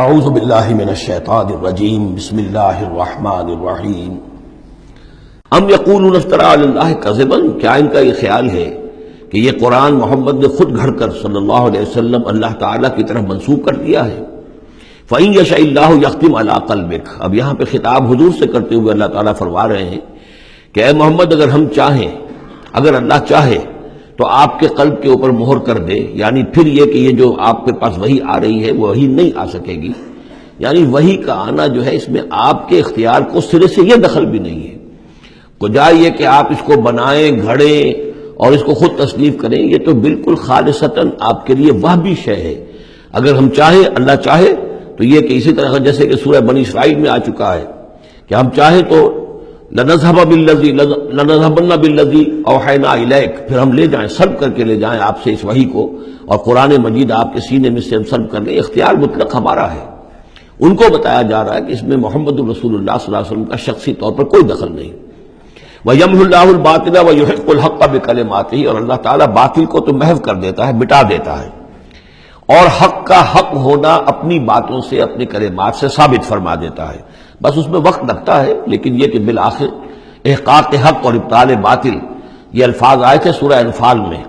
اعوذ باللہ من الشیطان الرجیم بسم اللہ الرحمن الرحیم ام یقولون افترى علی اللہ کذبا، کیا ان کا یہ خیال ہے کہ یہ قرآن محمد نے خود گھڑ کر صلی اللہ علیہ وسلم اللہ تعالیٰ کی طرف منسوب کر دیا ہے؟ فَإِن يَشَإِ اللَّهُ يَخْتِمْ عَلَىٰ قَلْبِكَ، اب یہاں پہ خطاب حضور سے کرتے ہوئے اللہ تعالیٰ فرما رہے ہیں کہ اے محمد، اگر ہم چاہیں، اگر اللہ چاہے تو آپ کے قلب کے اوپر مہر کر دے، یعنی پھر یہ کہ یہ جو آپ کے پاس وحی آ رہی ہے وہ وحی نہیں آ سکے گی، یعنی وحی کا آنا جو ہے اس میں آپ کے اختیار کو سرے سے یہ دخل بھی نہیں ہے۔ کجا یہ کہ آپ اس کو بنائیں، گھڑیں اور اس کو خود تصنیف کریں، یہ تو بالکل خالصتاً آپ کے لیے وہبی شے ہے۔ اگر ہم چاہیں، اللہ چاہے تو یہ کہ اسی طرح جیسے کہ سورہ بنی اسرائیل میں آ چکا ہے کہ ہم چاہیں تو لنذهبن بالذی اوحینا الیک، پھر ہم لے جائیں، سلب کر کے لے جائیں آپ سے اس وحی کو، اور قرآن مجید آپ کے سینے میں سے ہم سلب کر لیں، اختیار مطلق ہمارا ہے۔ ان کو بتایا جا رہا ہے کہ اس میں محمد رسول اللہ صلی اللہ علیہ وسلم کا شخصی طور پر کوئی دخل نہیں۔ وَيَمْحُ اللَّهُ الْبَاطِلَ وَيُحِقُّ الْحَقَّ بِكَلِمَاتِهِ، اور اللہ تعالیٰ باطل کو تو محو کر دیتا ہے، مٹا دیتا ہے، اور حق کا حق ہونا اپنی باتوں سے، اپنے کلمات سے ثابت فرما دیتا ہے۔ بس اس میں وقت لگتا ہے، لیکن یہ کہ بالآخر احقاق حق اور ابطال باطل، یہ الفاظ آئے تھے سورہ انفال میں،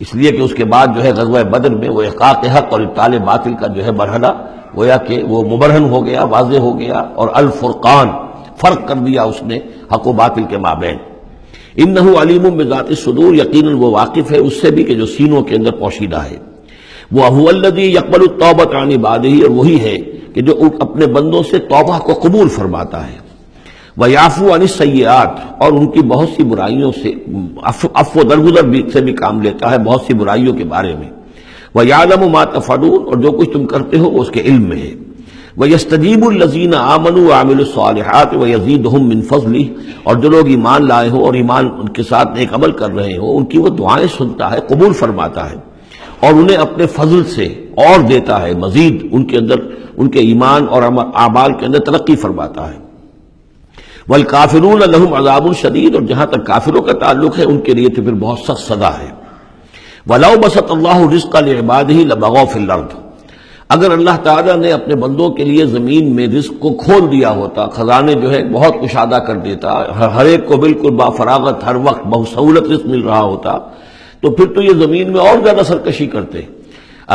اس لیے کہ اس کے بعد جو ہے غزوہ بدر میں وہ احقاق حق اور ابطال باطل کا جو ہے مرحلہ گویا کہ وہ مبرہن ہو گیا، واضح ہو گیا، اور الفرقان، فرق کر دیا اس نے حق و باطل کے مابین۔ انہ علیم بذات الصدور، یقیناً وہ واقف ہے اس سے بھی کہ جو سینوں کے اندر پوشیدہ ہے۔ وَهُوَ الَّذِي يَقْبَلُ التَّوْبَةَ عَنْ عِبَادِهِ، اور وہی ہے کہ جو اپنے بندوں سے توبہ کو قبول فرماتا ہے۔ وَيَعْفُو عَنِ السَّيِّئَاتِ، اور ان کی بہت سی برائیوں سے عفو درگزر سے بھی کام لیتا ہے بہت سی برائیوں کے بارے میں۔ وَيَعْلَمُ مَا تَفْعَلُونَ، اور جو کچھ تم کرتے ہو وہ اس کے علم میں ہے۔ وَيَسْتَجِيبُ الَّذِينَ آمَنُوا وَعَمِلُوا الصَّالِحَاتِ وَيَزِيدُهُم مِّن فَضْلِهِ، اور جو لوگ ایمان لائے ہو اور ایمان ان کے ساتھ نیک عمل کر رہے ہو، ان کی وہ دعائیں سنتا ہے، قبول فرماتا ہے، اور انہیں اپنے فضل سے اور دیتا ہے، مزید ان کے اندر، ان کے ایمان اور اعمال کے اندر ترقی فرماتا ہے۔ والکافرون لہم عذاب شدید، اور جہاں تک کافروں کا تعلق ہے ان کے لیے تو پھر بہت سخت سزا ہے۔ وَلَوْ بَسَطَ اللَّهُ رِزْقَ لِعِبَادِهِ لَبَغَوْا فِي الْأَرْضِ، اگر اللہ تعالیٰ نے اپنے بندوں کے لیے زمین میں رزق کو کھول دیا ہوتا، خزانے جو ہے بہت کشادہ کر دیتا، ہر ایک کو بالکل با فراغت ہر وقت بہت سہولت رزق مل رہا ہوتا، تو پھر تو یہ زمین میں اور زیادہ سرکشی کرتے۔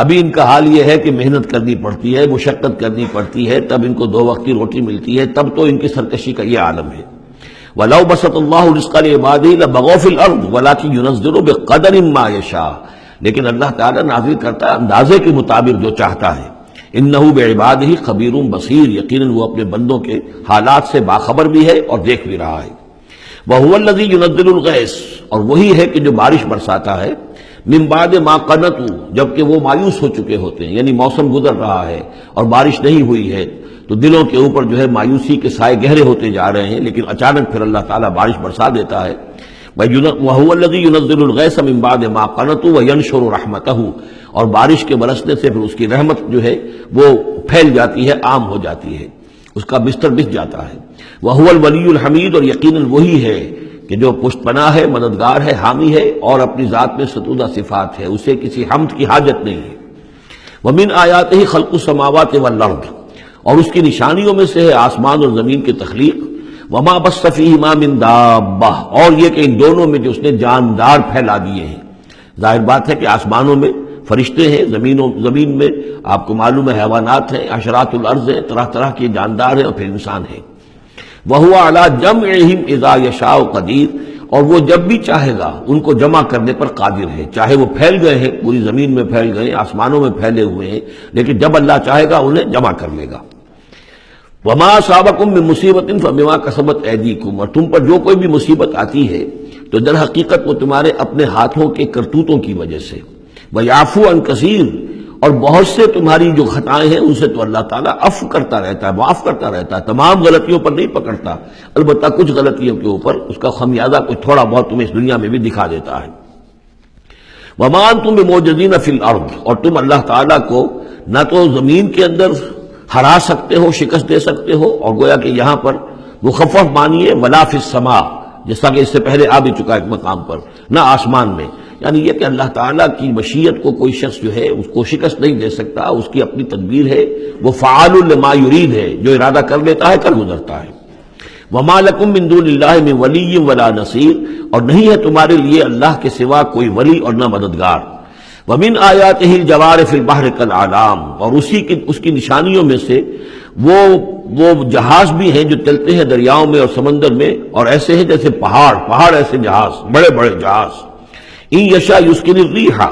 ابھی ان کا حال یہ ہے کہ محنت کرنی پڑتی ہے، مشقت کرنی پڑتی ہے، تب ان کو دو وقت کی روٹی ملتی ہے، تب تو ان کی سرکشی کا یہ عالم ہے۔ وَلَوْ بَسَطَ اللَّهُ رِزْقَ لِعِبَادِهِ لَبَغَوْا فِي الْأَرْضِ وَلَٰكِن يُنَزِّلُ بِقَدَرٍ مَّا يَشَاءُ، لیکن اللہ تعالیٰ نازل کرتا ہے اندازے کے مطابق جو چاہتا ہے۔ إِنَّهُ بِعِبَادِهِ خَبِيرٌ بَصِيرٌ، یقیناً وہ اپنے بندوں کے حالات سے باخبر بھی ہے اور دیکھ بھی رہا ہے۔ وَهُوَ الَّذِي يُنَزِّلُ الْغَيْثَ، اور وہی ہے کہ جو بارش برساتا ہے، من بعد ما قنطوا، جبکہ وہ مایوس ہو چکے ہوتے ہیں، یعنی موسم گزر رہا ہے اور بارش نہیں ہوئی ہے تو دلوں کے اوپر جو ہے مایوسی کے سائے گہرے ہوتے جا رہے ہیں، لیکن اچانک پھر اللہ تعالیٰ بارش برسا دیتا ہے۔ وَهُوَ الَّذِي يُنَزِّلُ الْغَيْثَ مِن بَعْدِ مَا قَنَطُوا وَيَنشُرُ رَحْمَتَهُ، اور بارش کے برسنے سے پھر اس کی رحمت جو ہے وہ پھیل جاتی ہے، عام ہو جاتی ہے، اس کا بستر بچھ جاتا ہے۔ وَهُوَ الْوَلِيُّ الْحَمِيدُ، اور یقیناً وہی ہے کہ جو پشت پناہ ہے، مددگار ہے، حامی ہے، اور اپنی ذات میں ستودہ صفات ہے، اسے کسی حمد کی حاجت نہیں ہے۔ وَمِنْ آیَاتِهِ خَلْقُ السَّمَاوَاتِ وَالْأَرْضِ، اور اس کی نشانیوں میں سے ہے آسمان اور زمین کی تخلیق۔ وَمَا بَثَّ فِيهِمَا مِن دَابَّةٍ، اور یہ کہ ان دونوں میں جو اس نے جاندار پھیلا دیے ہیں۔ ظاہر بات ہے کہ آسمانوں میں فرشتے ہیں، زمین میں آپ کو معلوم ہے حیوانات ہیں، حشرات الارض ہیں، طرح طرح کے جاندار ہیں، اور پھر انسان ہیں۔ وَهُوَ عَلَىٰ جَمْعِهِمْ إِذَا يَشَاءُ قَدِيرٌ، اور وہ جب بھی چاہے گا ان کو جمع کرنے پر قادر ہے، چاہے وہ پھیل گئے ہیں، پوری زمین میں پھیل گئے ہیں، آسمانوں میں پھیلے ہوئے ہیں، لیکن جب اللہ چاہے گا انہیں جمع کر لے گا۔ وَمَا أَصَابَكُم مِّن مُّصِيبَةٍ فَبِمَا كَسَبَتْ أَيْدِيكُمْ، اور تم پر جو کوئی بھی مصیبت آتی ہے تو در حقیقت وہ تمہارے اپنے ہاتھوں کے کرتوتوں کی وجہ سے۔ وَيَعْفُو عَن كَثِيرٍ، اور بہت سے تمہاری جو خطائیں ہیں ان سے تو اللہ تعالیٰ عفو کرتا رہتا ہے، معاف کرتا رہتا ہے، تمام غلطیوں پر نہیں پکڑتا، البتہ کچھ غلطیوں کے اوپر اس کا خمیازہ کچھ تھوڑا بہت تمہیں اس دنیا میں بھی دکھا دیتا ہے۔ وَمَا أَنتُم بِمُعْجِزِينَ فِي الْأَرْضِ، اور تم اللہ تعالیٰ کو نہ تو زمین کے اندر ہرا سکتے ہو، شکست دے سکتے ہو، اور گویا کہ یہاں پر مخفف معنی ہے وَلَا فِي السَّمَاءِ، جیسا کہ اس سے پہلے آ بھی چکا ایک مقام پر، نہ آسمان میں، یعنی یہ کہ اللہ تعالیٰ کی مشیت کو کوئی شخص جو ہے اس کو شکست نہیں دے سکتا، اس کی اپنی تدبیر ہے، وہ فعال لما یرید ہے، جو ارادہ کر لیتا ہے کر گزرتا ہے۔ وما لکم من دون اللہ من ولی ولا نصیر، اور نہیں ہے تمہارے لیے اللہ کے سوا کوئی ولی اور نہ مددگار۔ ومن آیاتہ الجوار فی البحر کالأعلام، اور اس کی نشانیوں میں سے وہ جہاز بھی ہیں جو چلتے ہیں دریاؤں میں اور سمندر میں، اور ایسے ہیں جیسے پہاڑ ایسے جہاز، بڑے بڑے جہاز۔ ان یشاء یسکن الریح،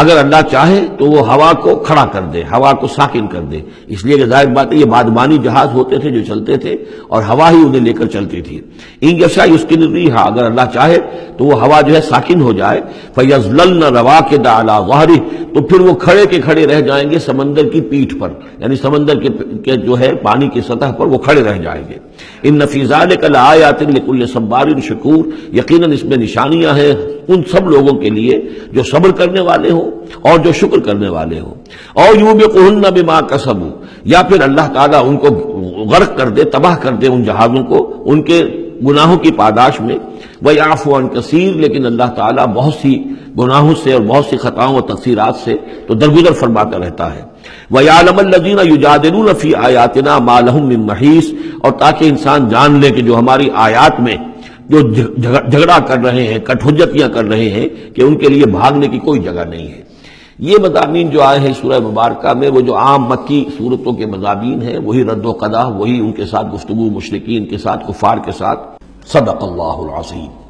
اگر اللہ چاہے تو وہ ہوا کو کھڑا کر دے، ہوا کو ساکن کر دے، اس لیے کہ ظاہر بات ہے یہ بادبانی جہاز ہوتے تھے جو چلتے تھے اور ہوا ہی انہیں لے کر چلتی تھی۔ ان یشاء یسکن الریح، اگر اللہ چاہے تو وہ ہوا جو ہے ساکن ہو جائے، فیظللن رواکد علی ظہرہ، تو پھر وہ کھڑے کے کھڑے رہ جائیں گے سمندر کی پیٹھ پر، یعنی سمندر کے جو ہے پانی کی سطح پر وہ کھڑے رہ جائیں گے۔ ان فی ذلک لآیات لکل صبار شکور، یقیناً اس میں نشانیاں ہیں ان سب لوگوں کے لیے جو صبر کرنے والے ہوں اور جو شکر کرنے والے ہوں۔ اور یوبقہن بما کسبوا، یا پھر اللہ تعالیٰ ان کو غرق کر دے، تباہ کر دے ان جہازوں کو ان کے گناہوں کی پاداش میں۔ وَيَعْفُو عَنْ كَثِيرٍ، لیکن اللہ تعالیٰ بہت سی گناہوں سے اور بہت سی خطاؤں و تقصیرات سے تو درگزر فرماتا رہتا ہے۔ وَيَعْلَمَ الَّذِينَ يُجَادِلُونَ فِي آيَاتِنَا مَا لَهُم مِّن مَّحِيصٍ، اور تاکہ انسان جان لے کہ جو ہماری آیات میں جو جھگڑا کر رہے ہیں، کٹ حجتیاں کر رہے ہیں، کہ ان کے لیے بھاگنے کی کوئی جگہ نہیں ہے۔ یہ مضامین جو آئے ہیں سورہ مبارکہ میں، وہ جو عام مکی صورتوں کے مضامین ہیں، وہی رد و قضا، وہی ان کے ساتھ گفتگو مشرکین کے ساتھ، کفار کے ساتھ۔ صدق اللہ العظیم۔